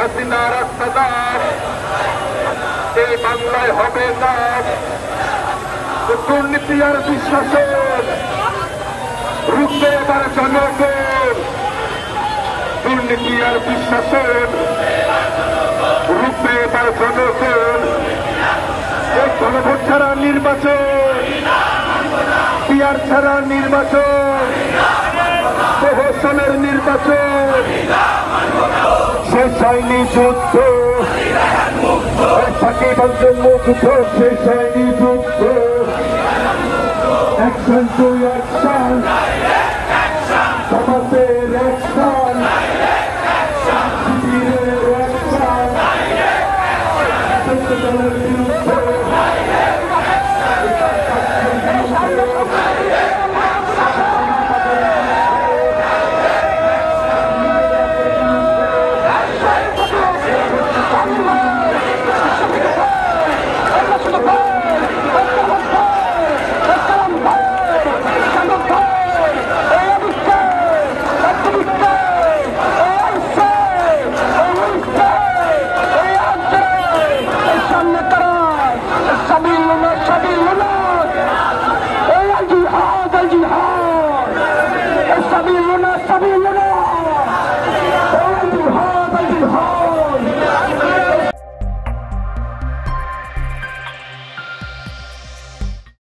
হাসিনা রাস্তাদার এই বাংলায় হবে না দুর্নীতি আর বিশ্বাসের রুখবে এবার জনগণ দুর্নীতি আর বিশ্বাসের রুখবে এবার জনগণ এই গণভোট ছাড়া নির্বাচন পিয়ার ছাড়া নির্বাচন প্রহসনের নির্বাচন শেষ হয়নি যুদ্ধ থাকে মুগ্ধ শেষ হয়নি যুদ্ধ অ্যাকশন টু অ্যাকশন সমাজের অ্যাকশন শিবিরের অ্যাকশন সত্যদলের বিরুদ্ধে الجهاد الجهاد السبيل لنا السبيل